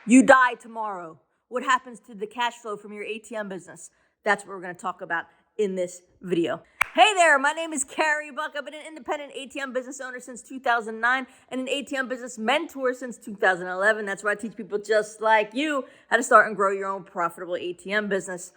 You die tomorrow. What happens to the cash flow from your ATM business? That's what we're going to talk about in this video. Hey there, my name is Carey Buck. I've been an independent ATM business owner since 2009 and an ATM business mentor since 2011. That's where I teach people just like you how to start and grow your own profitable ATM business.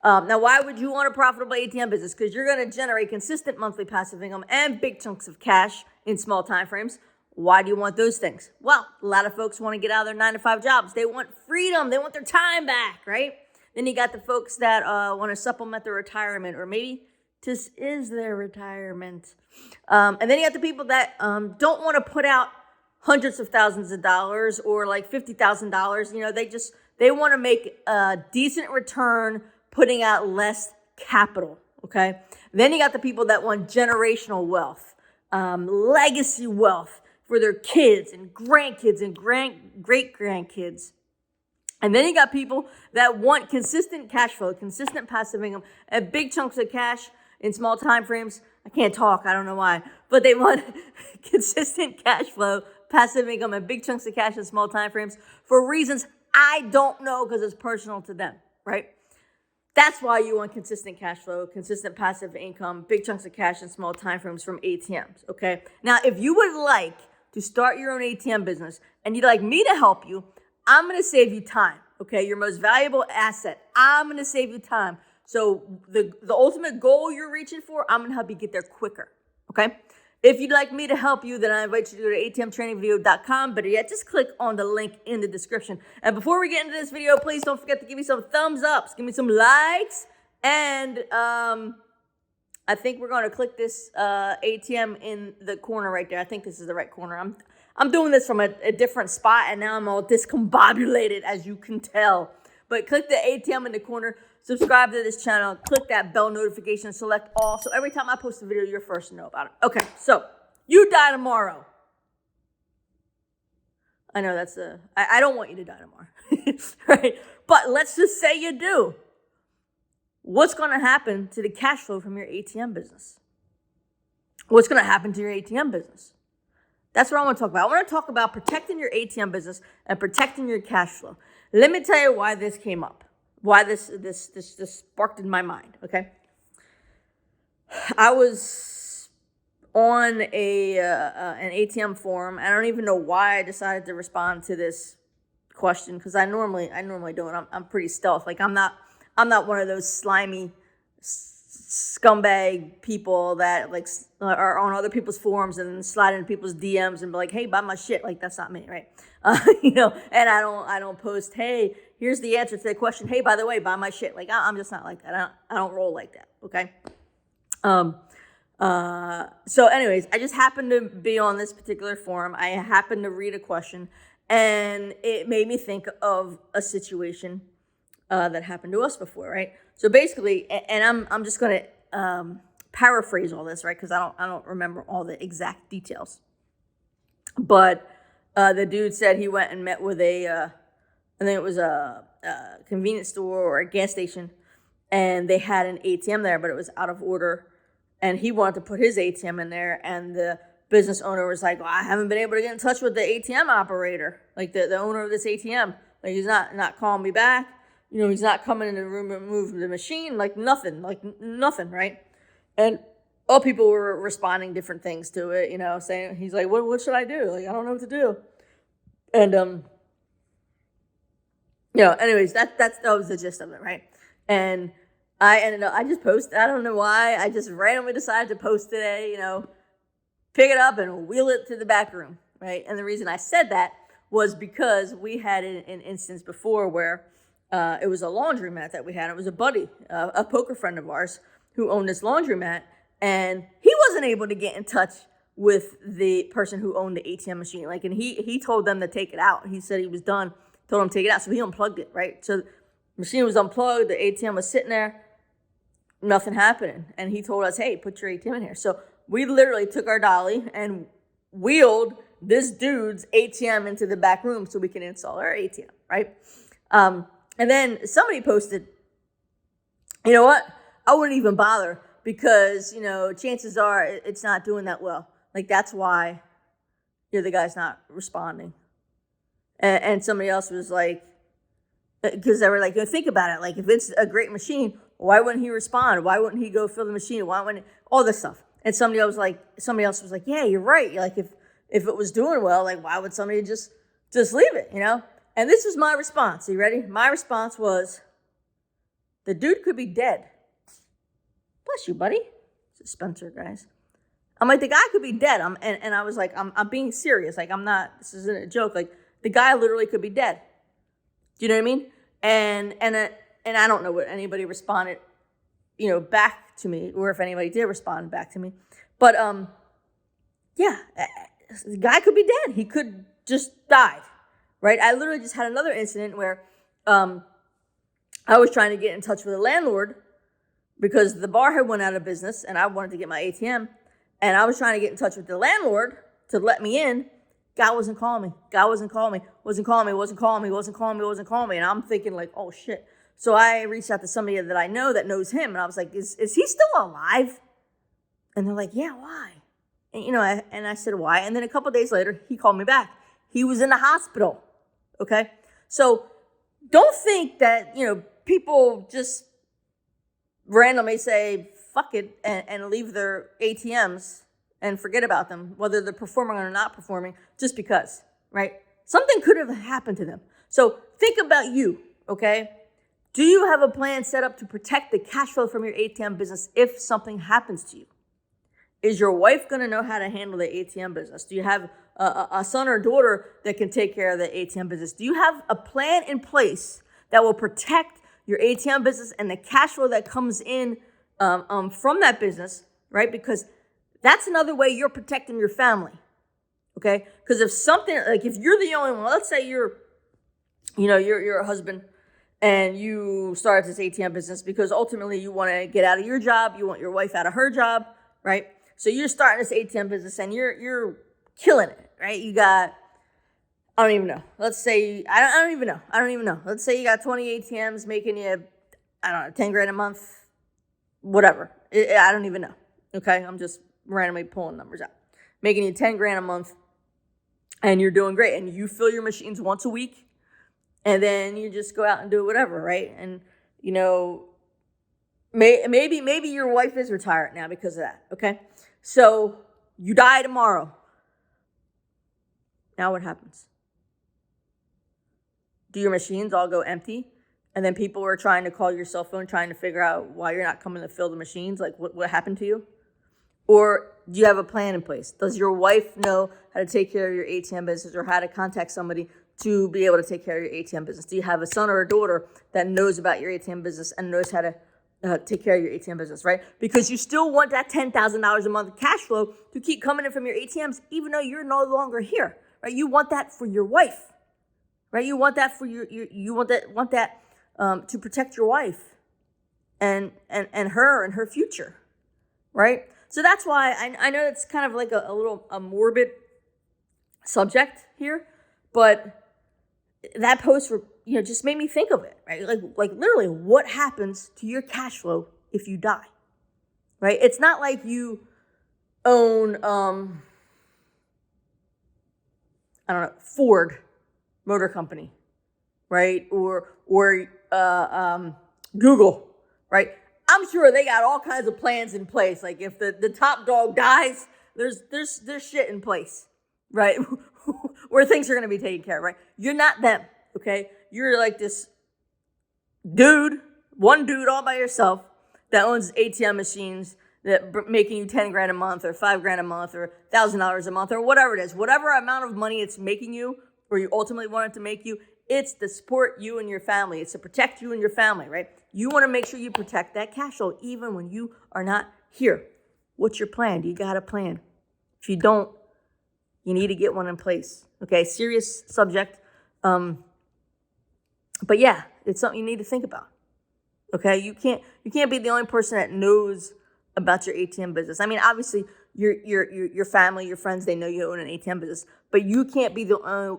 Now, why would you want a profitable ATM business? Because you're going to generate consistent monthly passive income and big chunks of cash in small time frames. Why do you want those things? Well, a lot of folks want to get out of their 9-to-5 jobs. They want freedom. They want their time back, right? Then you got the folks that want to supplement their retirement, or maybe this is their retirement. And then you got the people that don't want to put out hundreds of thousands of dollars or like $50,000. You know, they want to make a decent return putting out less capital, okay? Then you got the people that want generational wealth, legacy wealth for their kids and grandkids and great-grandkids. And then you got people that want consistent cash flow, consistent passive income, and big chunks of cash in small time frames. I can't talk, I don't know why, but they want consistent cash flow, passive income, and big chunks of cash in small time frames for reasons I don't know because it's personal to them, right? That's why you want consistent cash flow, consistent passive income, big chunks of cash in small time frames from ATMs, okay? Now, if you would like to start your own ATM business and you'd like me to help you, I'm going to save you time, okay? Your most valuable asset. I'm going to save you time. So the ultimate goal you're reaching for, I'm going to help you get there quicker, okay? If you'd like me to help you, then I invite you to go to atmtrainingvideo.com. Better yet, just click on the link in the description. And before we get into this video, please don't forget to give me some thumbs ups. Give me some likes. And I think we're going to click this ATM in the corner right there. I think this is the right corner. I'm doing this from a different spot, and now I'm all discombobulated, as you can tell. But click the ATM in the corner. Subscribe to this channel. Click that bell notification. Select all. So every time I post a video, you're first to know about it. Okay, so you die tomorrow. I know that's I don't want you to die tomorrow. Right? But let's just say you do. What's going to happen to the cash flow from your ATM business? What's going to happen to your ATM business? That's what I want to talk about. I want to talk about protecting your ATM business and protecting your cash flow. Let me tell you why this came up. Why this sparked in my mind, okay? I was on an ATM forum. I don't even know why I decided to respond to this question, because I normally don't. I'm pretty stealth. Like I'm not one of those slimy scumbag people that like are on other people's forums and then slide into people's DMs and be like, "Hey, buy my shit." Like that's not me, right? You know, and I don't post, "Hey, here's the answer to the question. Hey, by the way, buy my shit." Like I'm just not like that. I don't roll like that. Okay. So anyways, I just happened to be on this particular forum. I happened to read a question, and it made me think of a situation that happened to us before, right? So basically, and I'm just going to paraphrase all this, right? Because I don't remember all the exact details. But the dude said he went and met with I think it was a convenience store or a gas station, and they had an ATM there, but it was out of order, and he wanted to put his ATM in there, and the business owner was like, "Well, I haven't been able to get in touch with the ATM operator, like the owner of this ATM. Like he's not calling me back. You know, he's not coming in the room and moving the machine, like nothing, right?" And all people were responding different things to it, you know, saying, he's like, what should I do? Like, I don't know what to do. And, you know, anyways, that was the gist of it, right? And I just posted, I don't know why, I just randomly decided to post today, you know, pick it up and wheel it to the back room, right? And the reason I said that was because we had an instance before where it was a laundromat that we had. It was a buddy, a poker friend of ours who owned this laundromat, and he wasn't able to get in touch with the person who owned the ATM machine. Like, and he told them to take it out. He said he was done, told him to take it out. So he unplugged it, right? So the machine was unplugged. The ATM was sitting there, nothing happening. And he told us, "Hey, put your ATM in here." So we literally took our dolly and wheeled this dude's ATM into the back room so we can install our ATM, right? And then somebody posted, "You know what? I wouldn't even bother because, you know, chances are it's not doing that well. Like, that's why the guy's not responding." And somebody else was like, because they were like, think about it. Like, if it's a great machine, why wouldn't he respond? Why wouldn't he go fill the machine? Why wouldn't all this stuff? And somebody else was like, yeah, you're right. Like, if it was doing well, like, why would somebody just leave it, And this was my response. Are you ready? My response was, the dude could be dead. Bless you, buddy. This is Spencer, guys. I'm like, the guy could be dead. And I was like, I'm being serious. Like, I'm not, this isn't a joke. Like, the guy literally could be dead. Do you know what I mean? And I don't know what anybody responded, back to me, or if anybody did respond back to me. But yeah, the guy could be dead. He could just died, right? I literally just had another incident where I was trying to get in touch with a landlord because the bar had went out of business, and I wanted to get my ATM, and I was trying to get in touch with the landlord to let me in. Guy wasn't calling me. And I'm thinking like, oh shit. So I reached out to somebody that I know that knows him. And I was like, is he still alive? And they're like, yeah, why? And, and I said, why? And then a couple of days later, he called me back. He was in the hospital. Okay. So don't think that, people just randomly say, fuck it, and leave their ATMs and forget about them, whether they're performing or not performing, just because, right? Something could have happened to them. So think about you, okay? Do you have a plan set up to protect the cash flow from your ATM business if something happens to you? Is your wife going to know how to handle the ATM business? Do you have a son or daughter that can take care of the ATM business? Do you have a plan in place that will protect your ATM business and the cash flow that comes in from that business, right? Because that's another way you're protecting your family, okay? Because if something, like if you're the only one, let's say you're a husband and you started this ATM business because ultimately you want to get out of your job, you want your wife out of her job, right? So you're starting this ATM business and you're killing it, right? You got, I don't even know. Let's say, I don't even know. Let's say you got 20 ATMs making you, I don't know, 10 grand a month, whatever. I don't even know, okay? I'm just randomly pulling numbers out, making you 10 grand a month, and you're doing great. And you fill your machines once a week, and then you just go out and do whatever, right? And, maybe your wife is retired now because of that, okay? So you die tomorrow. Now what happens? Do your machines all go empty? And then people are trying to call your cell phone, trying to figure out why you're not coming to fill the machines? Like, what happened to you? Or do you have a plan in place? Does your wife know how to take care of your ATM business or how to contact somebody to be able to take care of your ATM business? Do you have a son or a daughter that knows about your ATM business and knows how to take care of your ATM business, right? Because you still want that $10,000 a month cash flow to keep coming in from your ATMs, even though you're no longer here, right? You want that for your wife, right? You want that for you want that to protect your wife and her future, right? So that's why I know it's kind of like a morbid subject here, but that post just made me think of it, right? Like literally, what happens to your cash flow if you die, right? It's not like you own I don't know, Ford Motor Company, right? Or Google, right? I'm sure they got all kinds of plans in place. Like if the top dog dies, there's shit in place, right? Where things are going to be taken care of, right? You're not them, okay? You're like this one dude all by yourself that owns ATM machines that making you 10 grand a month or 5 grand a month or $1,000 a month or whatever it is, whatever amount of money it's making you or you ultimately want it to make you, it's to support you and your family. It's to protect you and your family, right? You want to make sure you protect that cash flow even when you are not here. What's your plan? You got a plan. If you don't, you need to get one in place. Okay, serious subject. But yeah, it's something you need to think about. Okay, you can't be the only person that knows about your ATM business. I mean, obviously, your family, your friends, they know you own an ATM business, but you can't be the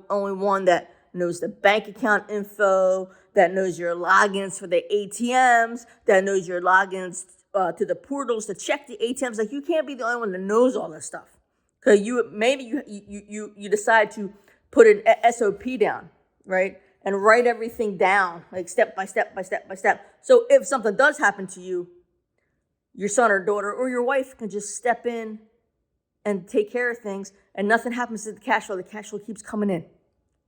only one that knows the bank account info, that knows your logins for the ATMs, that knows your logins to the portals to check the ATMs. Like, you can't be the only one that knows all this stuff. Because maybe you decide to put an SOP down, right? And write everything down, like step by step by step by step. So if something does happen to you, your son or daughter or your wife can just step in and take care of things, and nothing happens to the cash flow. The cash flow keeps coming in,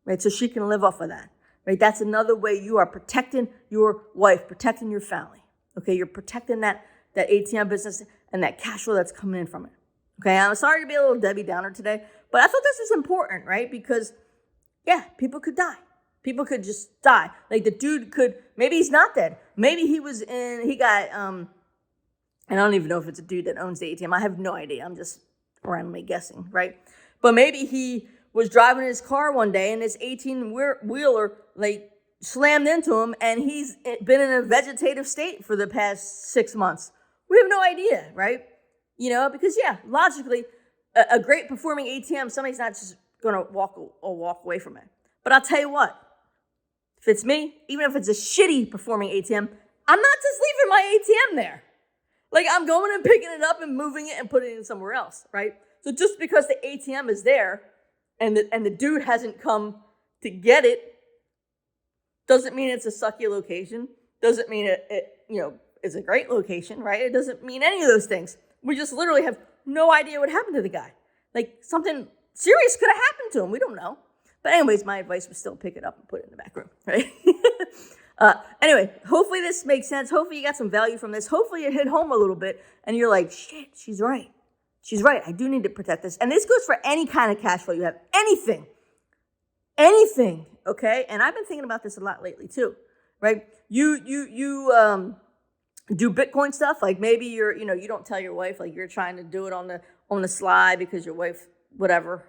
right? So she can live off of that, right? That's another way you are protecting your wife, protecting your family, okay? You're protecting that ATM business and that cash flow that's coming in from it, okay? I'm sorry to be a little Debbie Downer today, but I thought this was important, right? Because, yeah, people could die. People could just die. Like the dude could, maybe he's not dead. Maybe he got, and I don't even know if it's a dude that owns the ATM. I have no idea. I'm just randomly guessing, right? But maybe he was driving his car one day and this 18-wheeler like slammed into him and he's been in a vegetative state for the past 6 months. We have no idea, right? You know, because yeah, logically, a great performing ATM, somebody's not just going to walk away from it. But I'll tell you what, if it's me, even if it's a shitty performing ATM, I'm not just leaving my ATM there. Like I'm going and picking it up and moving it and putting it in somewhere else, right? So just because the ATM is there and the dude hasn't come to get it, doesn't mean it's a sucky location. Doesn't mean it is a great location, right? It doesn't mean any of those things. We just literally have no idea what happened to the guy. Like something serious could have happened to him. We don't know. But anyways, my advice was still pick it up and put it in the back room, right? Anyway, hopefully this makes sense. Hopefully you got some value from this. Hopefully it hit home a little bit and you're like, shit, she's right. She's right. I do need to protect this. And this goes for any kind of cash flow you have. Anything, okay? And I've been thinking about this a lot lately too, right? You do Bitcoin stuff. Like maybe you don't tell your wife, like you're trying to do it on the sly because your wife, whatever,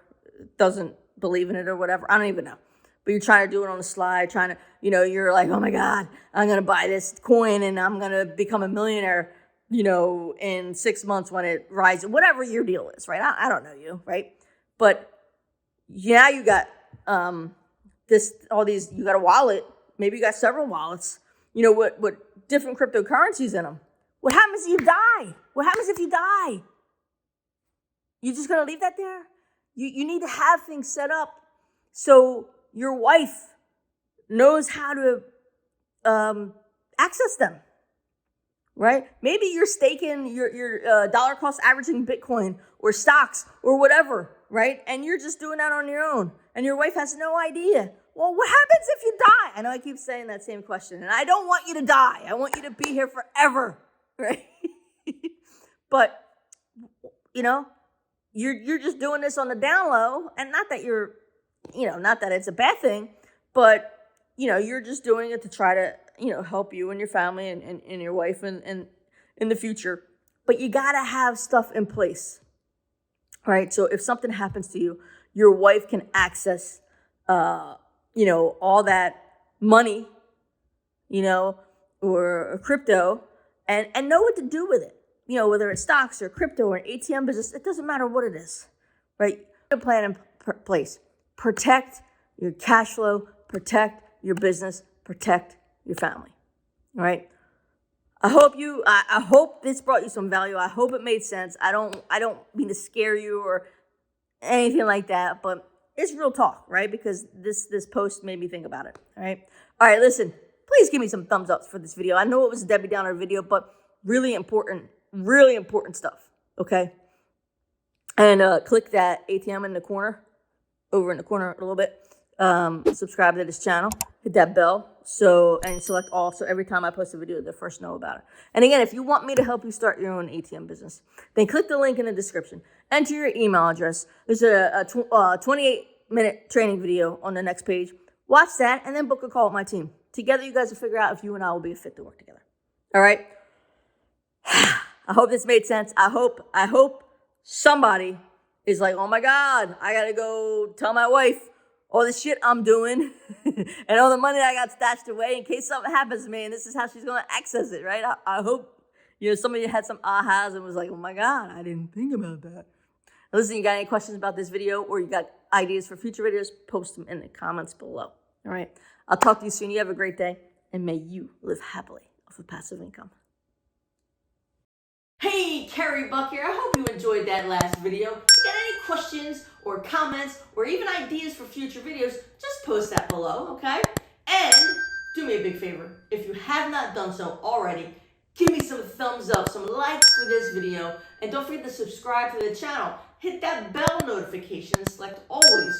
doesn't believe in it or whatever. I don't even know. But you're trying to do it on the slide, you're like, oh my God, I'm going to buy this coin and I'm going to become a millionaire, in 6 months when it rises, whatever your deal is, right? I don't know you, right? But yeah, you got you got a wallet. Maybe you got several wallets, what different cryptocurrencies in them. What happens if you die? What happens if you die? You just going to leave that there? You need to have things set up so your wife knows how to access them, right? Maybe you're staking your dollar cost averaging Bitcoin or stocks or whatever, right? And you're just doing that on your own and your wife has no idea. Well, what happens if you die? I know I keep saying that same question and I don't want you to die. I want you to be here forever, right? But, you're just doing this on the down low, and not that not that it's a bad thing, but, you're just doing it to try to, help you and your family and your wife and in the future. But you got to have stuff in place, right? So if something happens to you, your wife can access, all that money, or crypto and know what to do with it. Whether it's stocks or crypto or an ATM business, it doesn't matter what it is, right? Put a plan in place. Protect your cash flow, protect your business, protect your family, all right? I hope this brought you some value. I hope it made sense. I don't mean to scare you or anything like that, but it's real talk, right? Because this post made me think about it, all right? All right, listen, please give me some thumbs up for this video. I know it was a Debbie Downer video, but really important stuff, okay? And click that ATM over in the corner a little bit. Subscribe to this channel, hit that bell, and select all, so every time I post a video, they'll first know about it. And again, if you want me to help you start your own ATM business, then click the link in the description. Enter your email address. There's a 28-minute training video on the next page. Watch that, and then book a call with my team. Together, you guys will figure out if you and I will be a fit to work together. All right? I hope this made sense. I hope somebody is like, oh my God, I gotta go tell my wife all the shit I'm doing and all the money I got stashed away in case something happens to me, and this is how she's gonna access it, right? I hope somebody had some ahas and was like, oh my God, I didn't think about that. Listen, you got any questions about this video or you got ideas for future videos, post them in the comments below. All right. I'll talk to you soon. You have a great day, and may you live happily off of passive income. Hey, Carey Buck here. I hope you enjoyed that last video. If you got any questions or comments or even ideas for future videos, just post that below, okay? And do me a big favor. If you have not done so already, give me some thumbs up, some likes for this video, and don't forget to subscribe to the channel. Hit that bell notification and select always